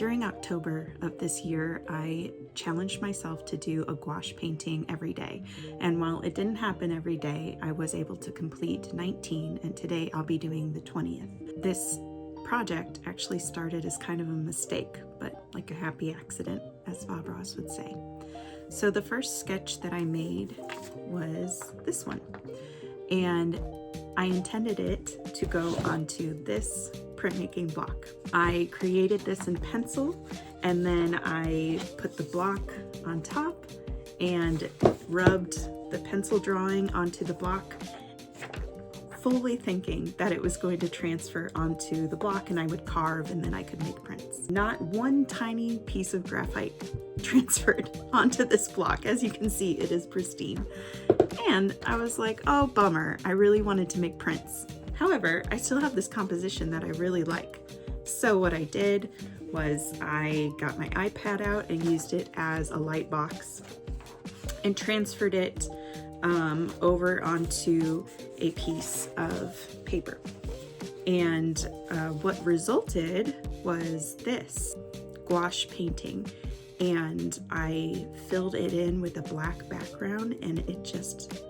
During October of this year, I challenged myself to do a gouache painting every day. And while it didn't happen every day, I was able to complete 19, and today I'll be doing the 20th. This project actually started as kind of a mistake, but like a happy accident, as Bob Ross would say. So the first sketch that I made was this one. And I intended it to go onto this printmaking block. I created this in pencil, and then I put the block on top and rubbed the pencil drawing onto the block, fully thinking that it was going to transfer onto the block and I would carve and then I could make prints. Not one tiny piece of graphite transferred onto this block. As you can see, it is pristine. And I was like, oh, bummer. I really wanted to make prints. However, I still have this composition that I really like. So what I did was I got my iPad out and used it as a light box and transferred it over onto a piece of paper. And what resulted was this gouache painting. And I filled it in with a black background, and it just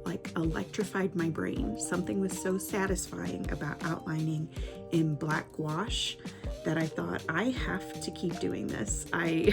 like electrified my brain. Something was so satisfying about outlining in black gouache that I thought, I have to keep doing this. I'm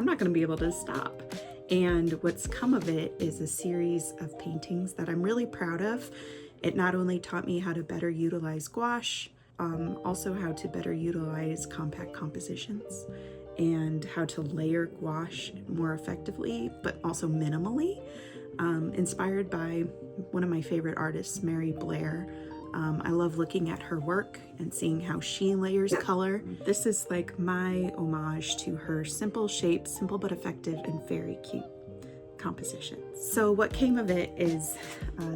not going to be able to stop. And what's come of it is a series of paintings that I'm really proud of. It not only taught me how to better utilize gouache, also how to better utilize compact compositions and how to layer gouache more effectively, but also minimally. Inspired by one of my favorite artists, Mary Blair. I love looking at her work and seeing how she layers color. This is like my homage to her simple shape, simple but effective, and very cute compositions. So what came of it is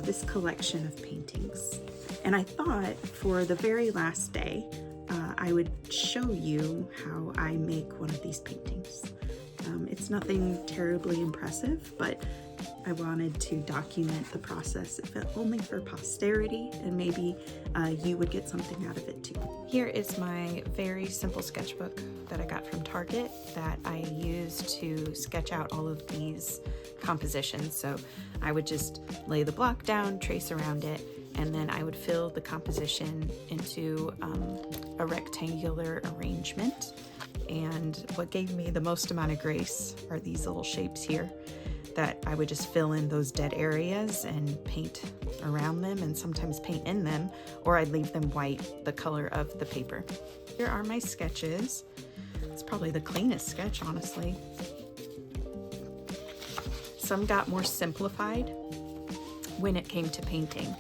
this collection of paintings. And I thought for the very last day, I would show you how I make one of these paintings. It's nothing terribly impressive, but I wanted to document the process, if only for posterity, and maybe you would get something out of it too. Here is my very simple sketchbook that I got from Target that I used to sketch out all of these compositions. So I would just lay the block down, trace around it, and then I would fill the composition into a rectangular arrangement. And what gave me the most amount of grace are these little shapes here that I would just fill in those dead areas and paint around them, and sometimes paint in them, or I'd leave them white, the color of the paper. Here are my sketches. It's probably the cleanest sketch, honestly. Some got more simplified when it came to painting,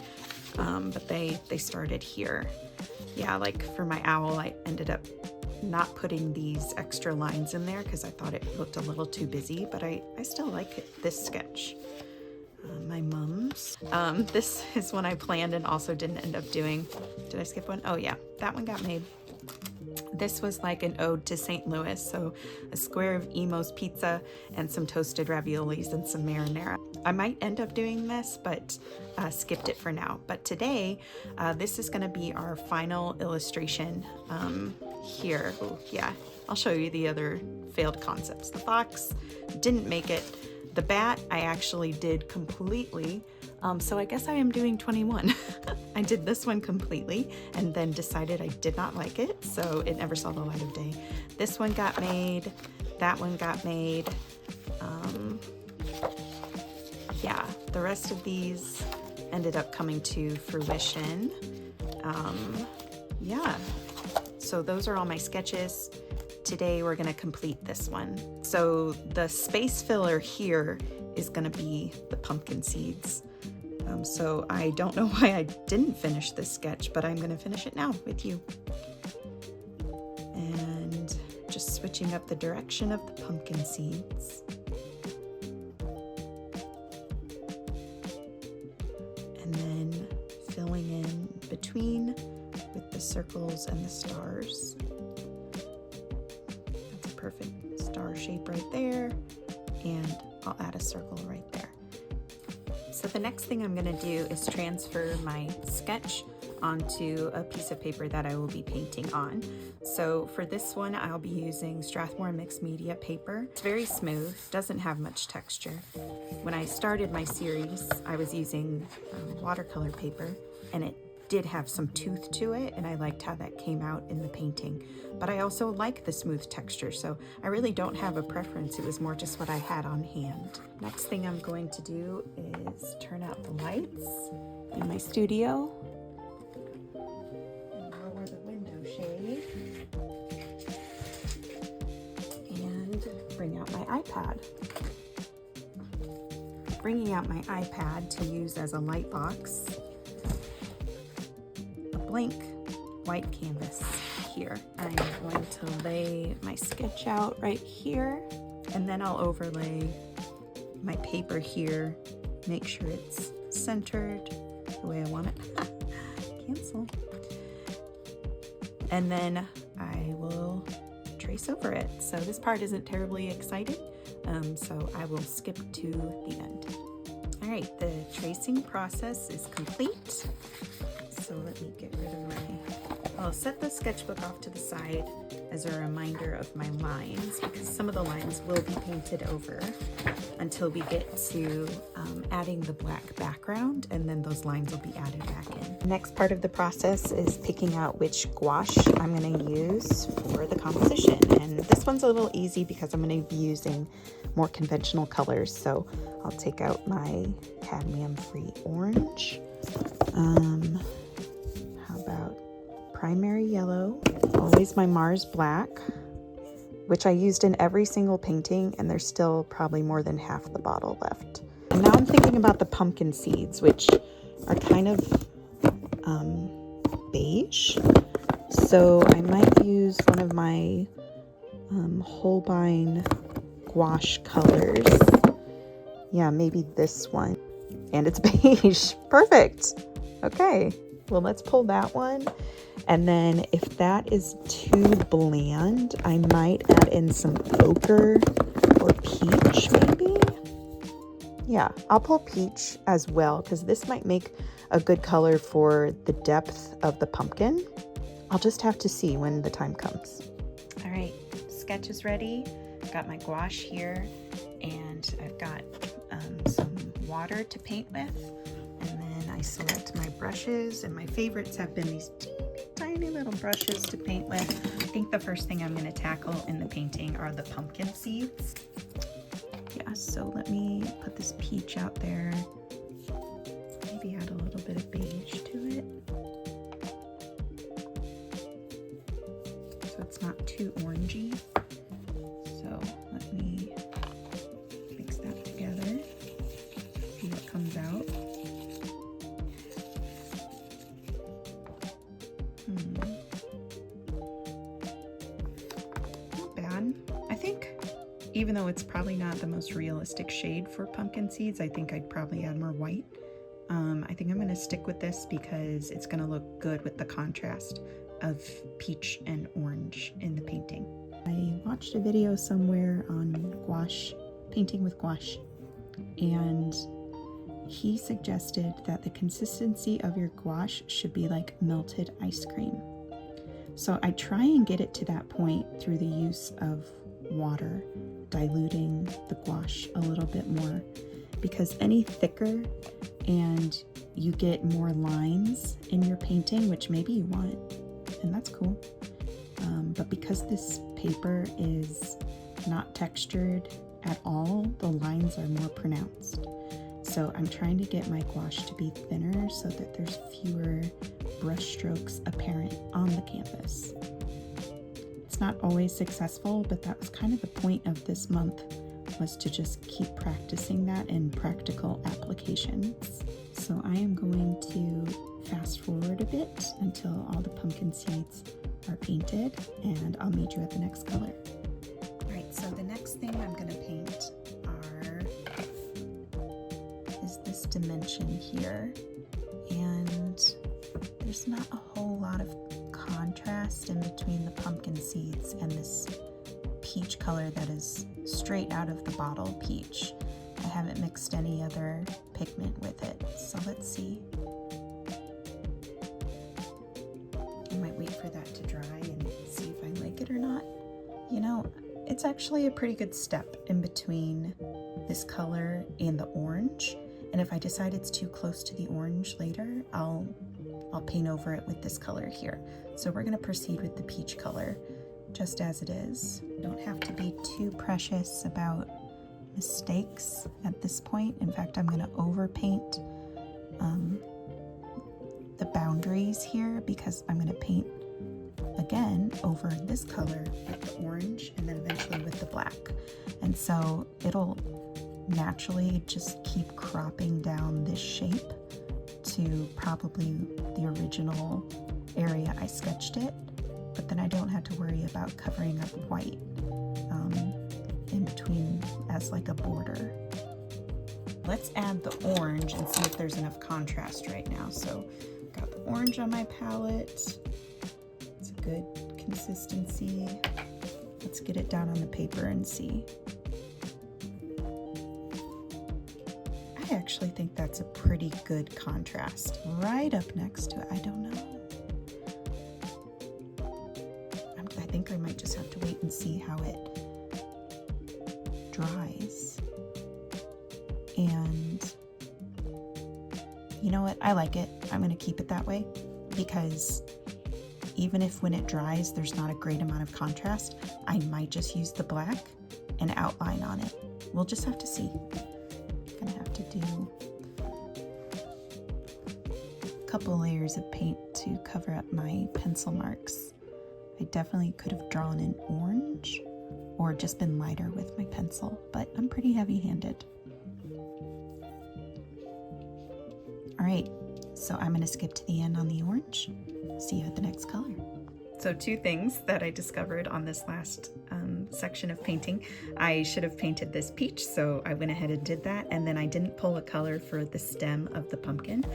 but they started here. Yeah, like for my owl, I ended up not putting these extra lines in there because I thought it looked a little too busy, but I still like it, this sketch. My mums. This is one I planned and also didn't end up doing. Did I skip one? Oh yeah, that one got made. This was like an ode to St. Louis, so a square of Emo's pizza and some toasted raviolis and some marinara. I might end up doing this, but skipped it for now. But today, this is gonna be our final illustration here. Oh, yeah, I'll show you the other failed concepts. The fox didn't make it. The bat I actually did completely. So I guess I am doing 21. I did this one completely and then decided I did not like it, so it never saw the light of day. This one got made, that one got made. Yeah, the rest of these ended up coming to fruition. Yeah, so those are all my sketches. Today we're gonna complete this one. So the space filler here is gonna be the pumpkin seeds. So I don't know why I didn't finish this sketch, but I'm gonna finish it now with you. And just switching up the direction of the pumpkin seeds. And then filling in between with the circles and the stars. That's a perfect star shape right there. And I'll add a circle right there. So the next thing I'm gonna do is transfer my sketch onto a piece of paper that I will be painting on. So for this one, I'll be using Strathmore mixed media paper. It's very smooth, doesn't have much texture. When I started my series, I was using watercolor paper, and it did have some tooth to it, and I liked how that came out in the painting. But I also like the smooth texture, so I really don't have a preference. It was more just what I had on hand. Next thing I'm going to do is turn out the lights in my studio. Lower the window shade. And bring out my iPad. Bringing out my iPad to use as a light box. A blank white canvas here. I'm going to lay my sketch out right here, and then I'll overlay my paper here, make sure it's centered the way I want it. Cancel. And then I will trace over it. So this part isn't terribly exciting, so I will skip to the end. All right, the tracing process is complete. So let me get rid of I'll set the sketchbook off to the side as a reminder of my lines, because some of the lines will be painted over until we get to adding the black background, and then those lines will be added back in. The next part of the process is picking out which gouache I'm going to use for the composition, and this one's a little easy because I'm going to be using more conventional colors. So I'll take out my cadmium-free orange. How about primary yellow, always my Mars black, which I used in every single painting, and there's still probably more than half the bottle left. And now I'm thinking about the pumpkin seeds, which are kind of beige, so I might use one of my Holbein gouache colors. Yeah, maybe this one. And it's beige. Perfect. Okay, well, let's pull that one. And then if that is too bland, I might add in some ochre or peach maybe. Yeah, I'll pull peach as well, because this might make a good color for the depth of the pumpkin. I'll just have to see when the time comes. All right, sketch is ready. I've got my gouache here, and I've got some water to paint with. And then I select my brushes, and my favorites have been these tiny little brushes to paint with. I think the first thing I'm going to tackle in the painting are the pumpkin seeds. Yeah, so let me put this peach out there. Maybe add a little bit of beige to it, so it's not too orangey. So let me mix that together, see what comes out. Not bad. I think, even though it's probably not the most realistic shade for pumpkin seeds, I think I'd probably add more white. I think I'm going to stick with this because it's going to look good with the contrast of peach and orange in the painting. I watched a video somewhere on gouache, painting with gouache, and he suggested that the consistency of your gouache should be like melted ice cream. So I try and get it to that point through the use of water, diluting the gouache a little bit more, because any thicker and you get more lines in your painting, which maybe you want, and that's cool. But because this paper is not textured at all, the lines are more pronounced. So I'm trying to get my gouache to be thinner so that there's fewer brush strokes apparent on the canvas. It's not always successful, but that was kind of the point of this month, was to just keep practicing that in practical applications. So I am going to fast forward a bit until all the pumpkin seeds are painted, and I'll meet you at the next color. All right, so the next thing I'm going to paint is this dimension here, and there's not a whole lot of contrast in between the pumpkin seeds and this peach color that is straight out of the bottle peach. I haven't mixed any other pigment with it, so let's see. or not? You know, it's actually a pretty good step in between this color and the orange. And if I decide it's too close to the orange later, I'll paint over it with this color here. So we're gonna proceed with the peach color just as it is. Don't have to be too precious about mistakes at this point. In fact, I'm gonna overpaint the boundaries here because I'm gonna paint again over this color with the orange and then eventually with the black. And so it'll naturally just keep cropping down this shape to probably the original area I sketched it, but then I don't have to worry about covering up white in between as like a border. Let's add the orange and see if there's enough contrast right now. So got the orange on my palette. It's a good consistency. Let's get it down on the paper and see. I actually think that's a pretty good contrast. Right up next to it, I don't know. I think I might just have to wait and see how it dries. And you know what? I like it. I'm gonna keep it that way because even if when it dries, there's not a great amount of contrast, I might just use the black and outline on it. We'll just have to see. I'm gonna have to do a couple layers of paint to cover up my pencil marks. I definitely could have drawn in orange or just been lighter with my pencil, but I'm pretty heavy-handed. All right, so I'm gonna skip to the end on the orange. See you at the next color. So two things that I discovered on this last section of painting. I should have painted this peach, so I went ahead and did that, and then I didn't pull a color for the stem of the pumpkin.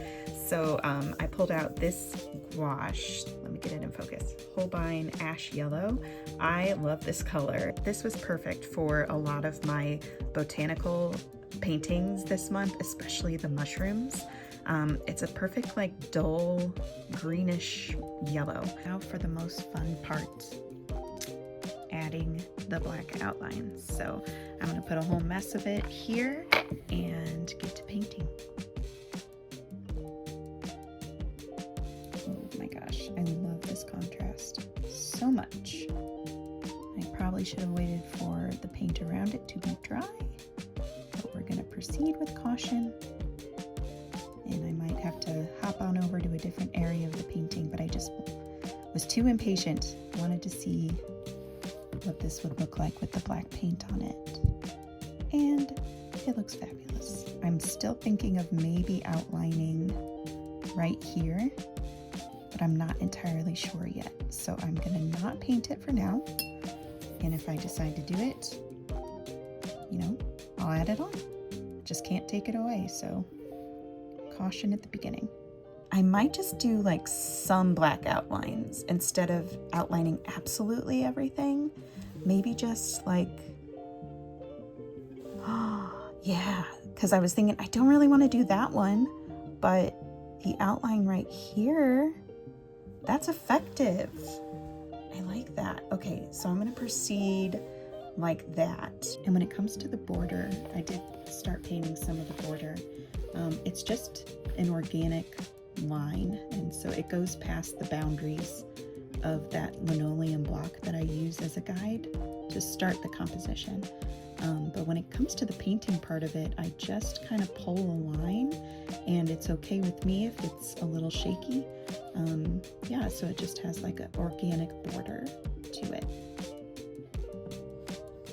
So I pulled out this gouache. Let me get it in focus. Holbein Ash Yellow. I love this color. This was perfect for a lot of my botanical paintings this month, especially the mushrooms. It's a perfect like dull greenish yellow. Now for the most fun part, adding the black outlines. So I'm gonna put a whole mess of it here and get to painting. Oh my gosh, I love this contrast so much. I probably should have waited for the paint around it to be dry, but we're gonna proceed with caution. And I might have to hop on over to a different area of the painting, but I just was too impatient. I wanted to see what this would look like with the black paint on it. And it looks fabulous. I'm still thinking of maybe outlining right here, but I'm not entirely sure yet. So I'm gonna not paint it for now. And if I decide to do it, you know, I'll add it on. Just can't take it away, so caution at the beginning. I might just do like some black outlines instead of outlining absolutely everything. Maybe just like, yeah, because I was thinking I don't really want to do that one, but the outline right here, that's effective. I like that. Okay, so I'm gonna proceed like that. And when it comes to the border, I did start painting some of the border. It's just an organic line, and so it goes past the boundaries of that linoleum block that I use as a guide to start the composition. But when it comes to the painting part of it, I just kind of pull a line, and it's okay with me if it's a little shaky. Yeah, so it just has like an organic border to it.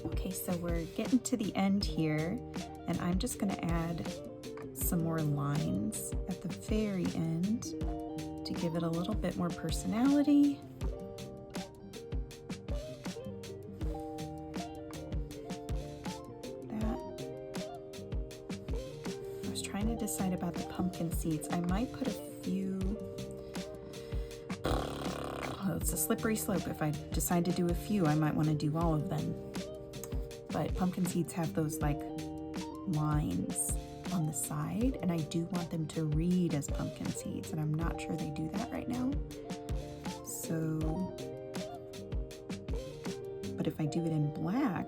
Okay, so we're getting to the end here, and I'm just gonna add some more lines at the very end to give it a little bit more personality. That. I was trying to decide about the pumpkin seeds. I might put a few. Oh, it's a slippery slope. If I decide to do a few, I might want to do all of them. But pumpkin seeds have those like lines on the side, and I do want them to read as pumpkin seeds, and I'm not sure they do that right now. So if I do it in black,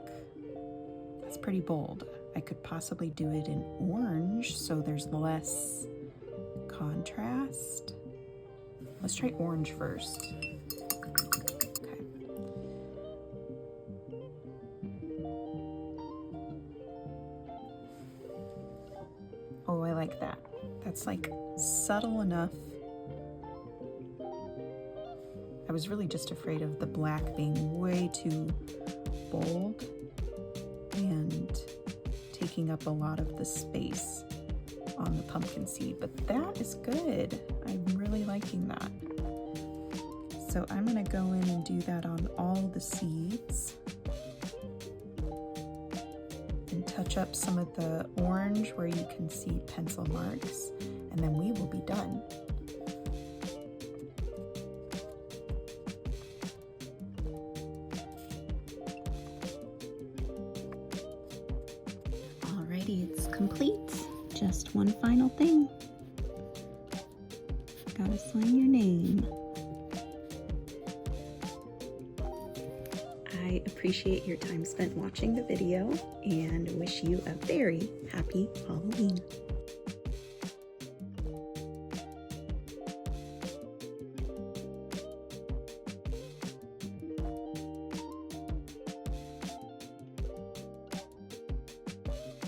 that's pretty bold. I could possibly do it in orange so there's less contrast. Let's try orange first. Okay. Oh, I like that. That's like subtle enough. I was really just afraid of the black being way too bold and taking up a lot of the space on the pumpkin seed, but that is good. I'm really liking that. So I'm gonna go in and do that on all the seeds and touch up some of the orange where you can see pencil marks, and then we will be done. Alrighty, it's complete. Just one final thing. Gotta sign your name. I appreciate your time spent watching the video and wish you a very happy Halloween.